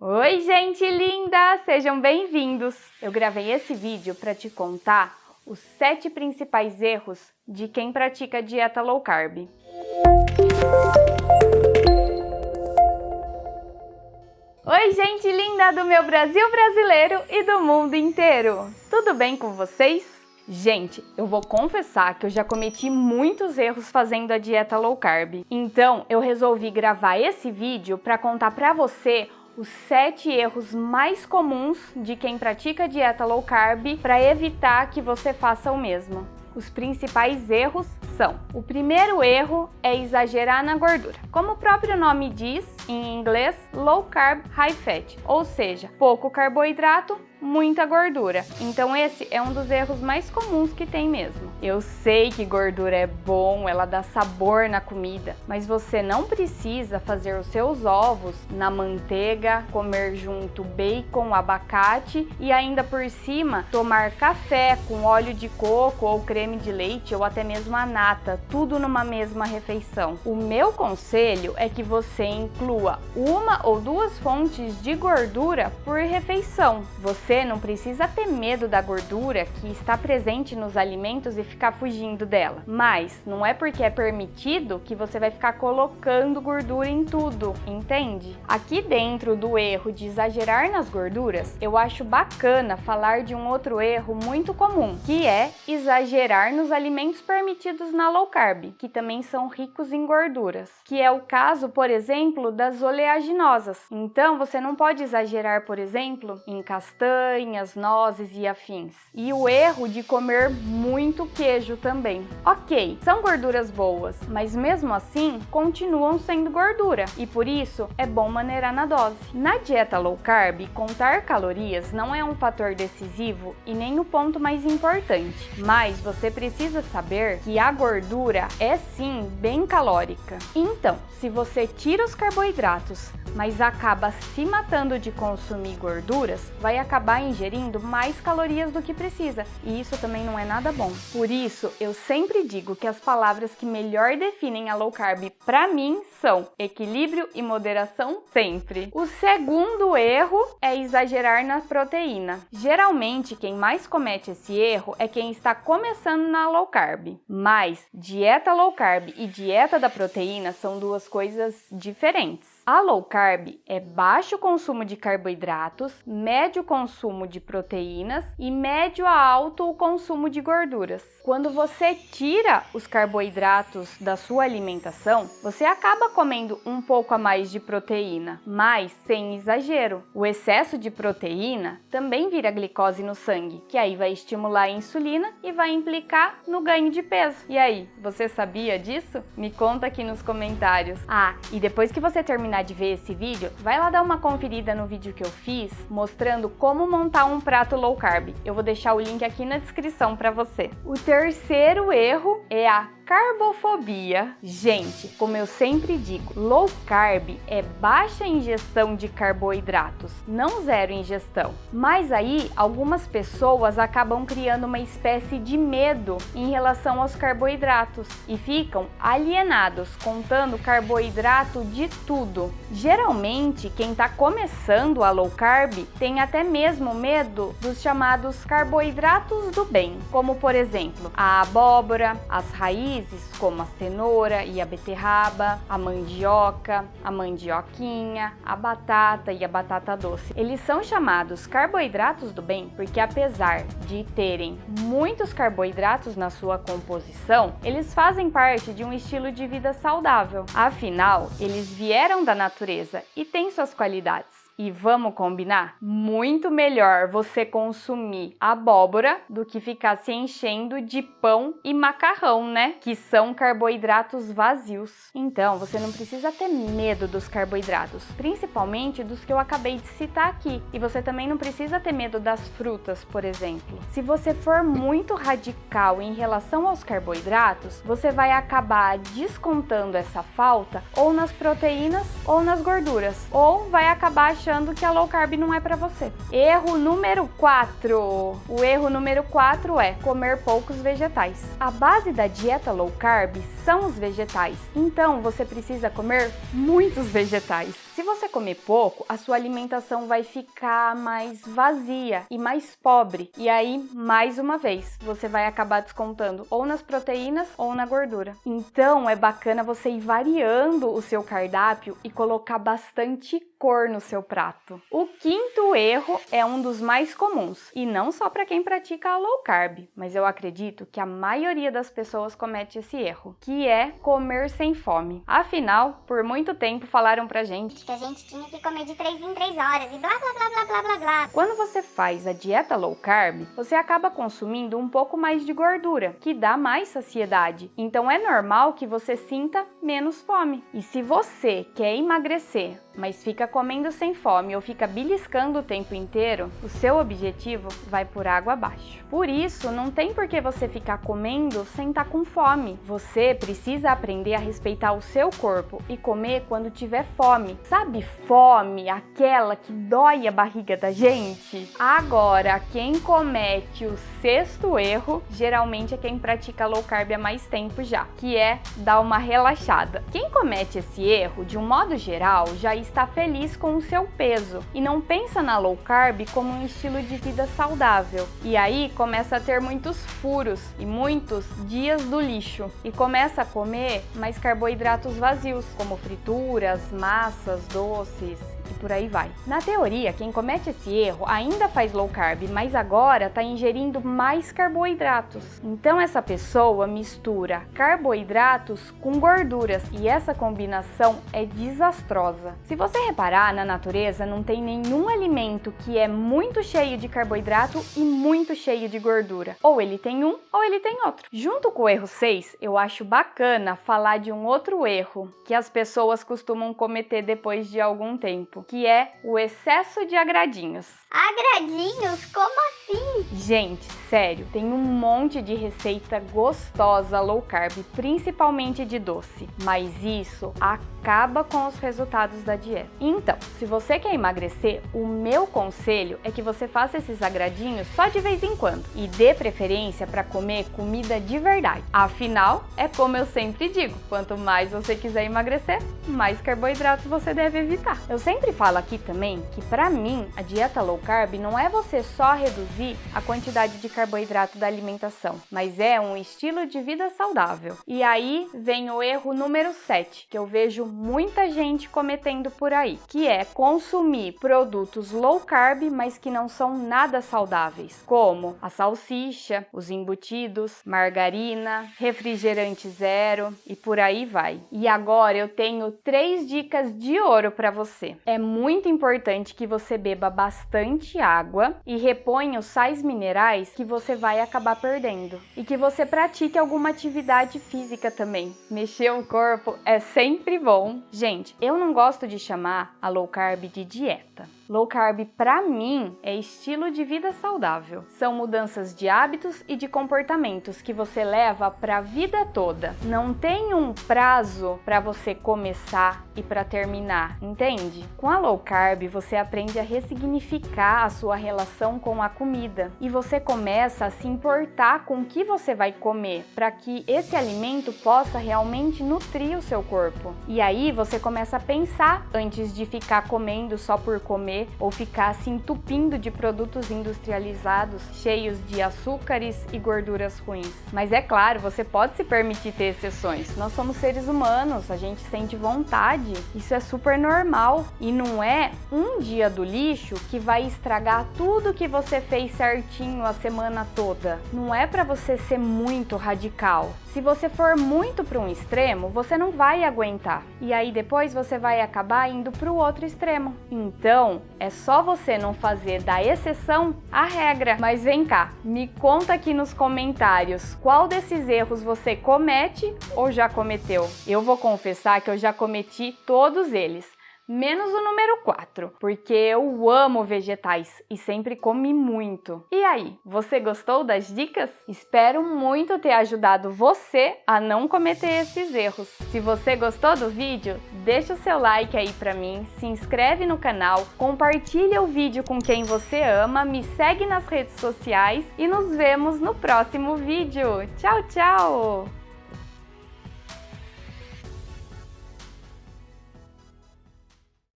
Oi, gente linda! Sejam bem-vindos! Eu gravei esse vídeo para te contar os 7 principais erros de quem pratica dieta low carb. Oi, gente linda do meu Brasil brasileiro e do mundo inteiro! Tudo bem com vocês? Gente, eu vou confessar que eu já cometi muitos erros fazendo a dieta low carb. Então, eu resolvi gravar esse vídeo para contar para você os 7 erros mais comuns de quem pratica dieta low carb para evitar que você faça o mesmo. Os principais erros são: o primeiro erro é exagerar na gordura. Como o próprio nome diz, em inglês, low carb, high fat, ou seja, pouco carboidrato, muita gordura. Então esse é um dos erros mais comuns que tem mesmo. Eu sei que gordura é bom, ela dá sabor na comida, mas você não precisa fazer os seus ovos na manteiga, comer junto bacon, abacate e ainda por cima tomar café com óleo de coco ou creme de leite ou até mesmo a nata, tudo numa mesma refeição. O meu conselho é que você inclua 1 ou 2 fontes de gordura por refeição. Você não precisa ter medo da gordura que está presente nos alimentos e ficar fugindo dela. Mas não é porque é permitido que você vai ficar colocando gordura em tudo, entende? Aqui dentro do erro de exagerar nas gorduras, eu acho bacana falar de um outro erro muito comum, que é exagerar nos alimentos permitidos na low carb, que também são ricos em gorduras, que é o caso, por exemplo, das oleaginosas. Então, você não pode exagerar, por exemplo, em castanhas, nozes e afins. E o erro de comer muito queijo também. Ok, são gorduras boas, mas mesmo assim continuam sendo gordura e por isso é bom maneirar na dose. Na dieta low carb, contar calorias não é um fator decisivo e nem o ponto mais importante, mas você precisa saber que a gordura é sim bem calórica. Então, se você tira os carboidratos, mas acaba se matando de consumir gorduras, vai acabar ingerindo mais calorias do que precisa, e isso também não é nada bom. Por isso, eu sempre digo que as palavras que melhor definem a low carb para mim são equilíbrio e moderação sempre. O segundo erro é exagerar na proteína. Geralmente, quem mais comete esse erro é quem está começando na low carb, mas dieta low carb e dieta da proteína são duas coisas diferentes. A low carb é baixo consumo de carboidratos, médio consumo de proteínas e médio a alto o consumo de gorduras. Quando você tira os carboidratos da sua alimentação, você acaba comendo um pouco a mais de proteína, mas sem exagero. O excesso de proteína também vira glicose no sangue, que aí vai estimular a insulina e vai implicar no ganho de peso. E aí, você sabia disso? Me conta aqui nos comentários. E depois que você terminar de ver esse vídeo, vai lá dar uma conferida no vídeo que eu fiz mostrando como montar um prato low carb. Eu vou deixar o link aqui na descrição para você. O terceiro erro é a carbofobia. Gente, como eu sempre digo, low carb é baixa ingestão de carboidratos, não zero ingestão. Mas aí, algumas pessoas acabam criando uma espécie de medo em relação aos carboidratos e ficam alienados, contando carboidrato de tudo. Geralmente, quem está começando a low carb tem até mesmo medo dos chamados carboidratos do bem, como por exemplo, a abóbora, as raízes como a cenoura e a beterraba, a mandioca, a mandioquinha, a batata e a batata doce. Eles são chamados carboidratos do bem porque apesar de terem muitos carboidratos na sua composição, eles fazem parte de um estilo de vida saudável. Afinal, eles vieram da natureza e têm suas qualidades. E vamos combinar? Muito melhor você consumir abóbora do que ficar se enchendo de pão e macarrão, né? Que são carboidratos vazios. Então, você não precisa ter medo dos carboidratos, principalmente dos que eu acabei de citar aqui. E você também não precisa ter medo das frutas, por exemplo. Se você for muito radical em relação aos carboidratos, você vai acabar descontando essa falta ou nas proteínas ou nas gorduras, ou vai acabar achando que a low carb não é para você. Erro número 4. O erro número 4 é comer poucos vegetais. A base da dieta low carb são os vegetais. Então você precisa comer muitos vegetais. Se Se você comer pouco, a sua alimentação vai ficar mais vazia e mais pobre. E aí, mais uma vez, você vai acabar descontando ou nas proteínas ou na gordura. Então, é bacana você ir variando o seu cardápio e colocar bastante cor no seu prato. O quinto erro é um dos mais comuns, e não só para quem pratica a low carb, mas eu acredito que a maioria das pessoas comete esse erro, que é comer sem fome. Afinal, por muito tempo falaram pra gente que a gente tinha que comer de 3 em 3 horas e blá blá blá blá blá blá blá. Quando você faz a dieta low carb, você acaba consumindo um pouco mais de gordura, que dá mais saciedade. Então é normal que você sinta menos fome. E se você quer emagrecer, mas fica comendo sem fome ou fica beliscando o tempo inteiro, o seu objetivo vai por água abaixo. Por isso, não tem por que você ficar comendo sem estar com fome. Você precisa aprender a respeitar o seu corpo e comer quando tiver fome. Sabe fome? Aquela que dói a barriga da gente? Agora, quem comete o sexto erro, geralmente é quem pratica low carb há mais tempo já, que é dar uma relaxada. Quem comete esse erro, de um modo geral, já está feliz com o seu peso e não pensa na low carb como um estilo de vida saudável. E aí começa a ter muitos furos e muitos dias do lixo e começa a comer mais carboidratos vazios, como frituras, massas, doces e por aí vai. Na teoria, quem comete esse erro ainda faz low carb, mas agora está ingerindo mais carboidratos. Então essa pessoa mistura carboidratos com gorduras e essa combinação é desastrosa. Se você reparar, na natureza não tem nenhum alimento que é muito cheio de carboidrato e muito cheio de gordura. Ou ele tem um ou ele tem outro. Junto com o erro 6, eu acho bacana falar de um outro erro que as pessoas costumam cometer depois de algum tempo, que é o excesso de agradinhos. Agradinhos? Como assim? Gente, sério, tem um monte de receita gostosa low carb, principalmente de doce, mas isso acaba com os resultados da dieta. Então, se você quer emagrecer, o meu conselho é que você faça esses agradinhos só de vez em quando e dê preferência para comer comida de verdade. Afinal, é como eu sempre digo, quanto mais você quiser emagrecer, mais carboidratos você deve evitar. Eu sempre falo aqui também que para mim a dieta low carb não é você só reduzir a quantidade de carboidrato da alimentação, mas é um estilo de vida saudável. E aí vem o erro número 7, que eu vejo muita gente cometendo por aí, que é consumir produtos low carb, mas que não são nada saudáveis, como a salsicha, os embutidos, margarina, refrigerante zero e por aí vai. E agora eu tenho 3 dicas de ouro para você. É muito importante que você beba bastante água e reponha os sais minerais que você vai acabar perdendo. E que você pratique alguma atividade física também. Mexer o corpo é sempre bom. Gente, eu não gosto de chamar a low carb de dieta. Low carb, para mim, é estilo de vida saudável. São mudanças de hábitos e de comportamentos que você leva para a vida toda. Não tem um prazo para você começar e para terminar, entende? Com a low carb, você aprende a ressignificar a sua relação com a comida e você começa a se importar com o que você vai comer para que esse alimento possa realmente nutrir o seu corpo. E aí você começa a pensar antes de ficar comendo só por comer ou ficar se entupindo de produtos industrializados cheios de açúcares e gorduras ruins. Mas é claro, você pode se permitir ter exceções. Nós somos seres humanos, a gente sente vontade, isso é super normal. E não é um dia do lixo que vai estragar tudo que você fez certinho a semana toda. Não é para você ser muito radical. Se você for muito para um extremo, você não vai aguentar. E aí depois você vai acabar indo para o outro extremo. Então, é só você não fazer da exceção a regra. Mas vem cá, me conta aqui nos comentários qual desses erros você comete ou já cometeu. Eu vou confessar que eu já cometi todos eles. Menos o número 4, porque eu amo vegetais e sempre comi muito. E aí, você gostou das dicas? Espero muito ter ajudado você a não cometer esses erros. Se você gostou do vídeo, deixa o seu like aí pra mim, se inscreve no canal, compartilha o vídeo com quem você ama, me segue nas redes sociais e nos vemos no próximo vídeo. Tchau, tchau!